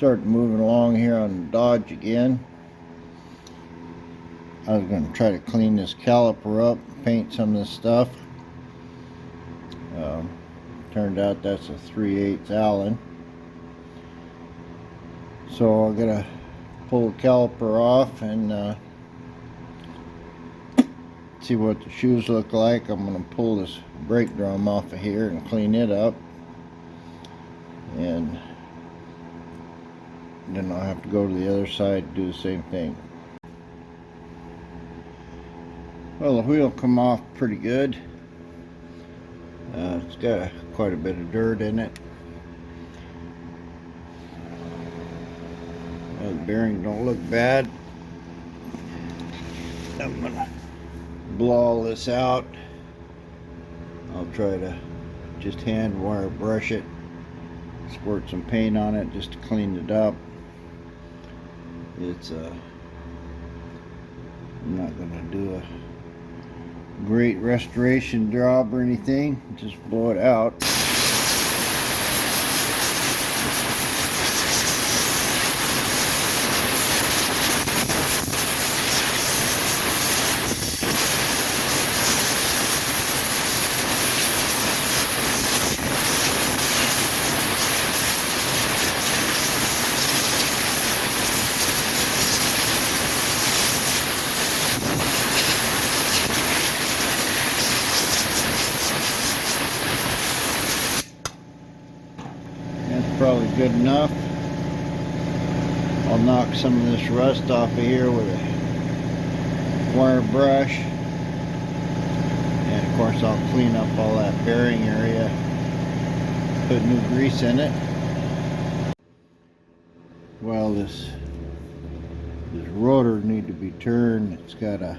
Start moving along here on Dodge again. I was going to try to clean this caliper up, paint some of this stuff. Turned out that's a 3/8 Allen. So I'm going to pull the caliper off and see what the shoes look like. I'm going to pull this brake drum off of here and clean it up. And then I'll have to go to the other side and do the same thing. Well, the wheel come off pretty good. It's got quite a bit of dirt in it. The bearings don't look bad. I'm gonna blow all this out. I'll try to just hand wire brush it, squirt some paint on it just to clean it up. It's I'm not gonna do a great restoration job or anything, just blow it out. Probably good enough. I'll knock some of this rust off of here with a wire brush, and of course I'll clean up all that bearing area, put new grease in it. Well, this rotor need to be turned. It's got a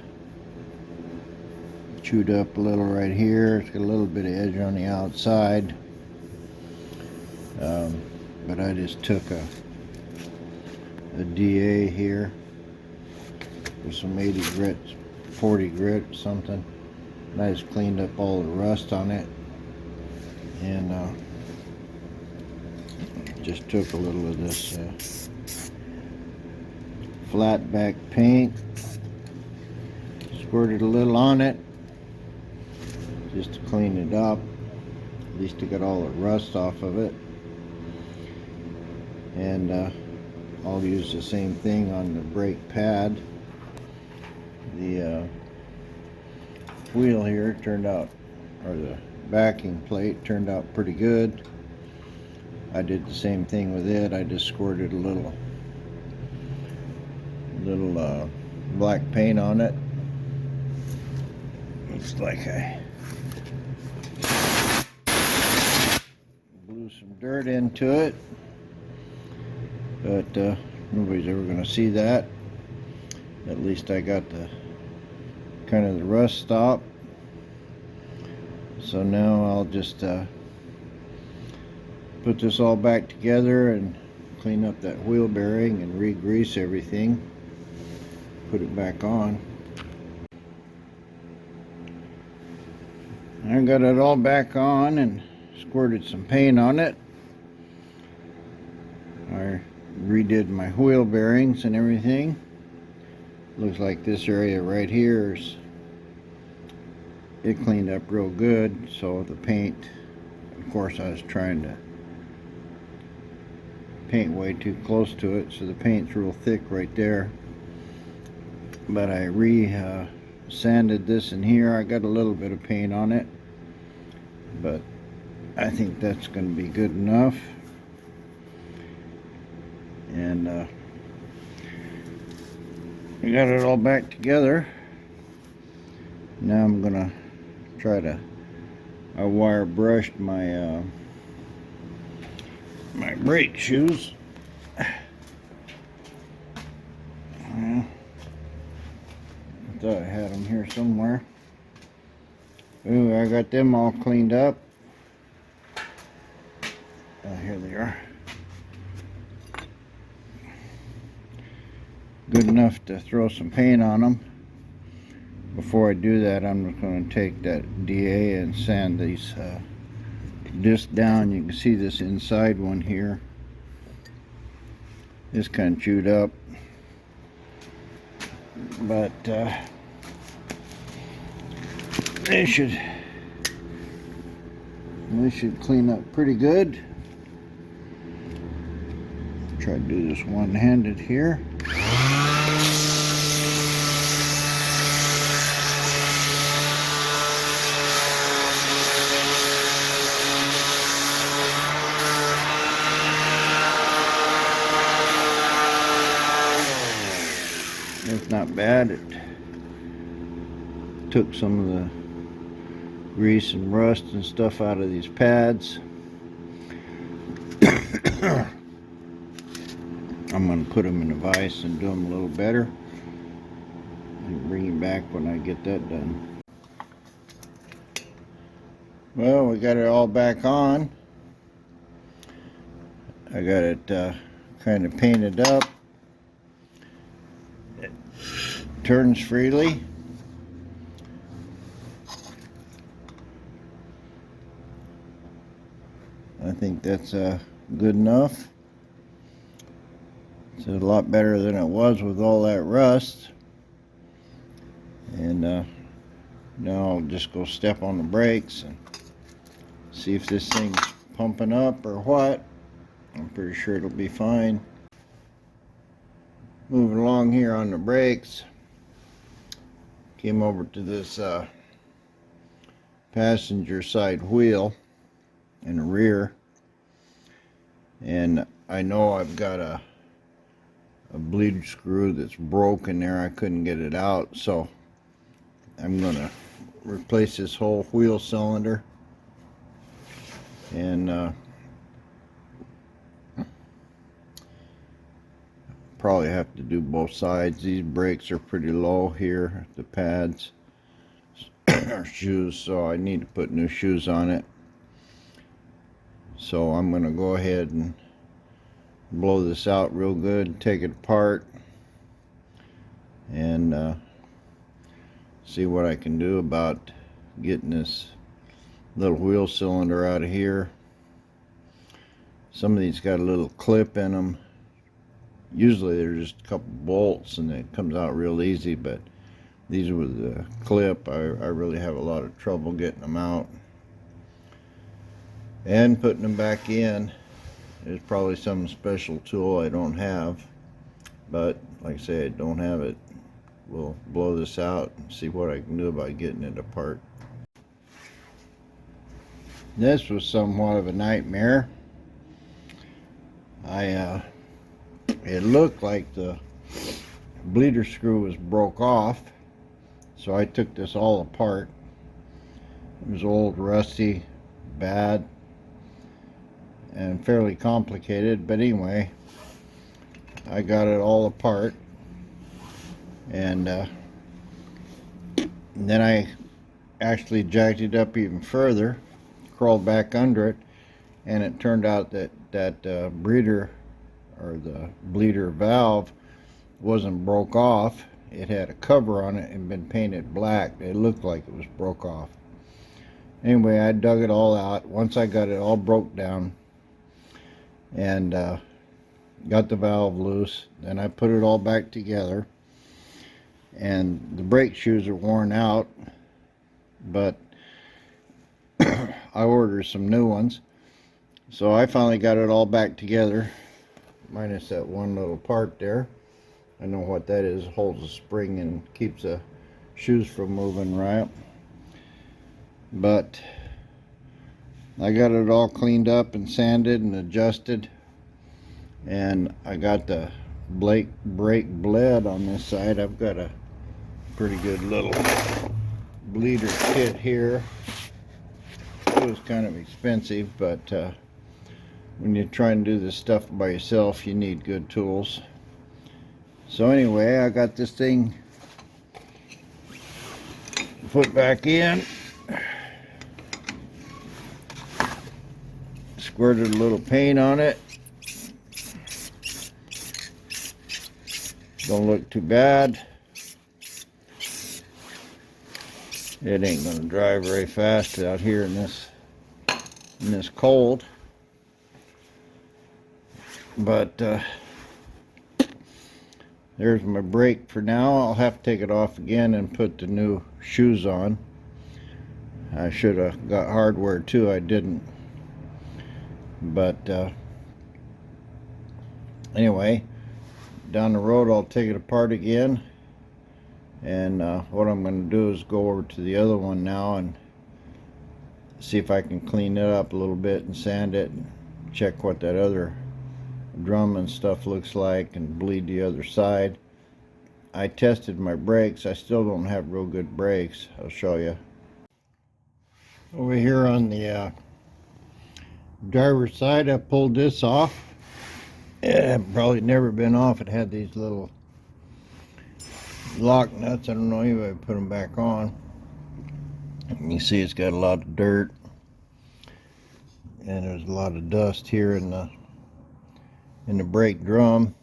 chewed up a little right here. It's got a little bit of edge on the outside. But I just took a DA here with some 80 grit, 40 grit, something. And I just cleaned up all the rust on it, and just took a little of this flat back paint, squirted a little on it just to clean it up. At least to get all the rust off of it. And I'll use the same thing on the brake pad. The wheel here turned out, or the backing plate turned out pretty good. I did the same thing with it. I just squirted a little black paint on it. Looks like I blew some dirt into it. But nobody's ever going to see that. At least I got the kind of the rust stop. So now I'll just put this all back together and clean up that wheel bearing and re-grease everything. Put it back on. I got it all back on and squirted some paint on it. I redid my wheel bearings and everything. Looks like this area right here is it cleaned up real good. So the paint, of course I was trying to paint way too close to it, so the paint's real thick right there. But I sanded this in here. I got a little bit of paint on it, but I think that's going to be good enough. And I got it all back together. Now I'm gonna try to, I wire brushed my my brake shoes. Well, I thought I had them here somewhere. Ooh, I got them all cleaned up. Here they are. Good enough to throw some paint on them. Before I do that, I'm just going to take that DA and sand these discs down. You can see this inside one here. It's kind of chewed up, but they should clean up pretty good. Try to do this one-handed here. It's not bad. It took some of the grease and rust and stuff out of these pads. I'm going to put them in a vise and do them a little better and bring you back when I get that done. Well, we got it all back on. I got it kind of painted up. It turns freely. I think that's good enough. It's a lot better than it was with all that rust. And now I'll just go step on the brakes and see if this thing's pumping up or what. I'm pretty sure it'll be fine. Moving along here on the brakes. Came over to this passenger side wheel in the rear. And I know I've got a bleed screw that's broken there. I couldn't get it out, so I'm gonna replace this whole wheel cylinder and probably have to do both sides. These brakes are pretty low here, the pads or shoes, so I need to put new shoes on it. So I'm gonna go ahead and blow this out real good, take it apart, and see what I can do about getting this little wheel cylinder out of here. Some of these got a little clip in them. Usually they're just a couple bolts and it comes out real easy, but these with the clip, I really have a lot of trouble getting them out and putting them back in. There's probably some special tool I don't have, but like I say, I don't have it. We'll blow this out and see what I can do about getting it apart. This was somewhat of a nightmare. It looked like the bleeder screw was broke off, so I took this all apart. It was old, rusty, bad, and fairly complicated, but anyway, I got it all apart, and then I actually jacked it up even further, crawled back under it, and it turned out that breeder or the bleeder valve wasn't broke off. It had a cover on it and been painted black. It looked like it was broke off. Anyway, I dug it all out. Once I got it all broke down and got the valve loose, then I put it all back together, and the brake shoes are worn out, but I ordered some new ones, so I finally got it all back together, minus that one little part there. I know what that is. It holds a spring and keeps the shoes from moving right. But I got it all cleaned up and sanded and adjusted, and I got the brake bled on this side. I've got a pretty good little bleeder kit here. It was kind of expensive, but when you try and do this stuff by yourself, you need good tools. So anyway, I got this thing put back in, squirted a little paint on it. Don't look too bad. It ain't gonna dry very fast out here in this cold, but There's my brake for now. I'll have to take it off again and put the new shoes on. I should have got hardware too. I didn't. But anyway, down the road I'll take it apart again. And what I'm going to do is go over to the other one now and see if I can clean it up a little bit and sand it and check what that other drum and stuff looks like and bleed the other side. I tested my brakes. I still don't have real good brakes. I'll show you. Over here on the driver's side, I pulled this off. It had probably never been off. It had these little lock nuts. I don't know if I put them back on. You see it's got a lot of dirt, and there's a lot of dust here in the brake drum.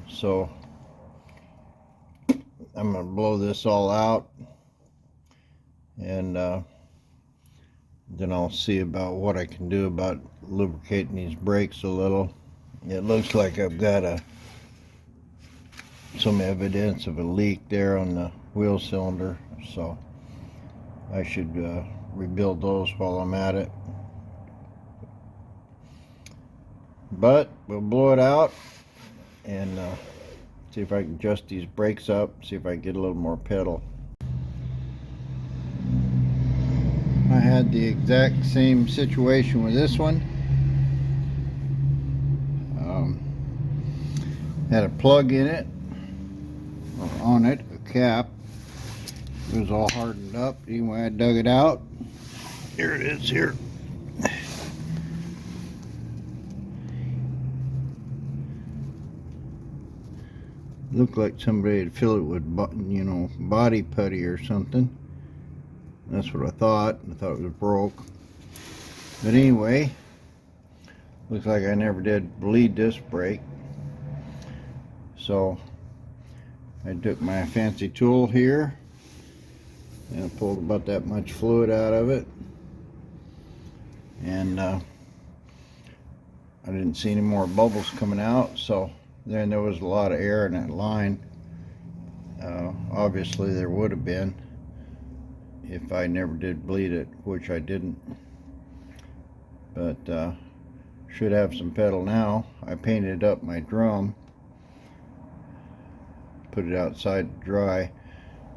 So I'm going to blow this all out, and then I'll see about what I can do about lubricating these brakes a little. It looks like I've got some evidence of a leak there on the wheel cylinder, so I should rebuild those while I'm at it. But we'll blow it out and see if I can adjust these brakes up, see if I can get a little more pedal. I had the exact same situation with this one. Had a plug in it, or on it, a cap. It was all hardened up. Anyway, I dug it out. Here it is here. Looked like somebody had filled it with, you know, body putty or something. That's what I thought. I thought it was broke. But anyway, looks like I never did bleed this brake. So I took my fancy tool here and I pulled about that much fluid out of it. And I didn't see any more bubbles coming out, so then there was a lot of air in that line. Obviously there would have been if I never did bleed it, which I didn't. But should have some pedal now. I painted up my drum, put it outside to dry.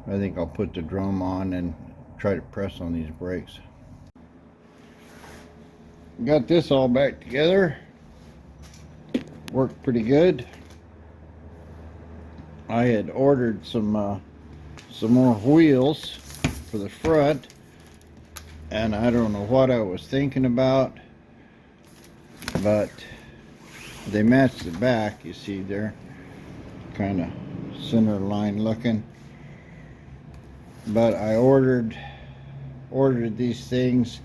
I think I'll put the drum on and try to press on these brakes. Got this all back together. Worked pretty good. I had ordered some more wheels for the front, and I don't know what I was thinking about, but they match the back. You see they're kind of center line looking, but I ordered these things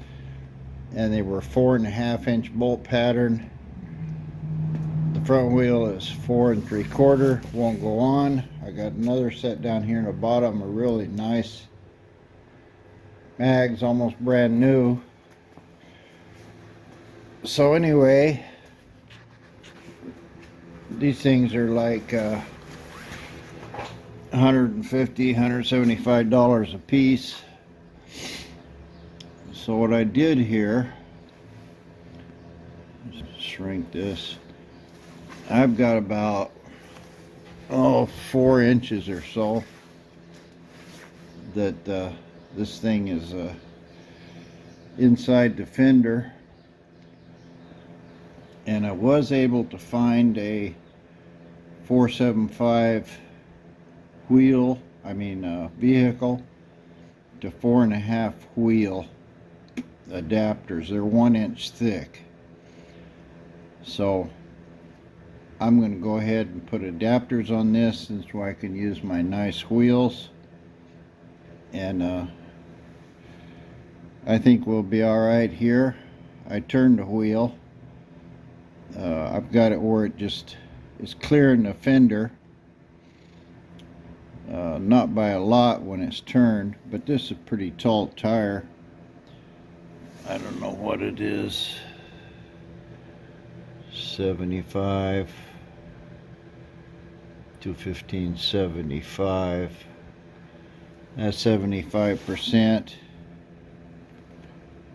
and they were 4.5-inch bolt pattern. The front wheel is 4 3/4, won't go on. I got another set down here in the bottom, a really nice mags, almost brand new. So anyway, these things are like $150, $175 a piece. So what I did here, just shrink this. I've got about 4 inches or so that this thing is inside the fender, and I was able to find a 475 vehicle to 4.5 wheel adapters. They're 1 inch thick. So I'm going to go ahead and put adapters on this so I can use my nice wheels, and I think we'll be alright here. I turned the wheel. I've got it where it just is clearing the fender, not by a lot when it's turned, but this is a pretty tall tire. I don't know what it is, 75. to 1575. That's 75%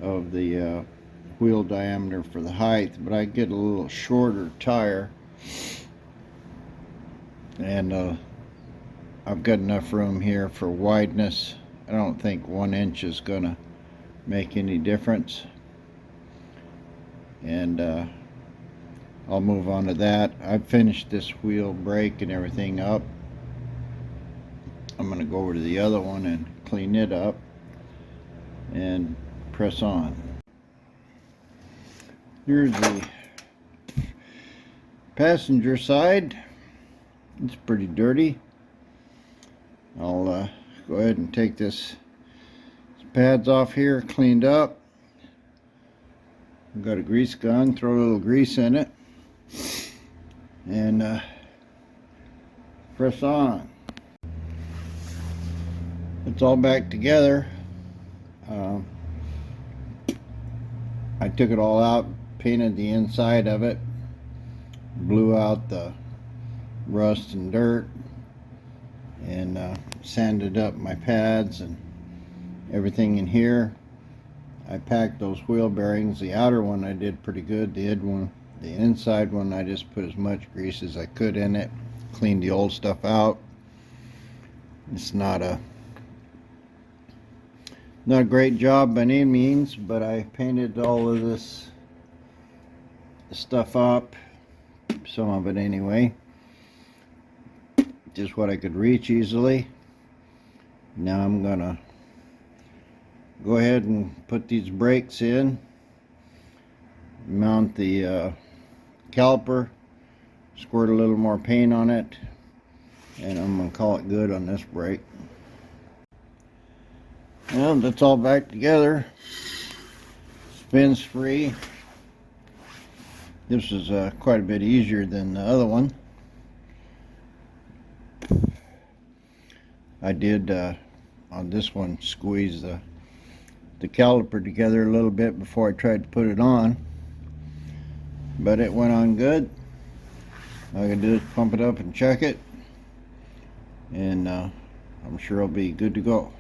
of the wheel diameter for the height, but I get a little shorter tire, and I've got enough room here for wideness. I don't think 1 inch is gonna make any difference, and I'll move on to that. I've finished this wheel brake and everything up. I'm gonna go over to the other one and clean it up and press on. Here's the passenger side. It's pretty dirty. I'll go ahead and take this pads off here, cleaned up. I've got a grease gun, throw a little grease in it, and press on. It's all back together. I took it all out, painted the inside of it, blew out the rust and dirt, and sanded up my pads and everything in here. I packed those wheel bearings. The outer one I did pretty good. The inside one I just put as much grease as I could in it, cleaned the old stuff out. It's not a great job by any means, but I painted all of this stuff up, some of it anyway, just what I could reach easily. Now I'm gonna go ahead and put these brakes in, mount the caliper, squirt a little more paint on it, and I'm gonna call it good on this brake. Well, that's all back together. Spins free. This is quite a bit easier than the other one. I did on this one squeeze the caliper together a little bit before I tried to put it on, but it went on good. All I can do is pump it up and check it, and I'm sure it'll be good to go.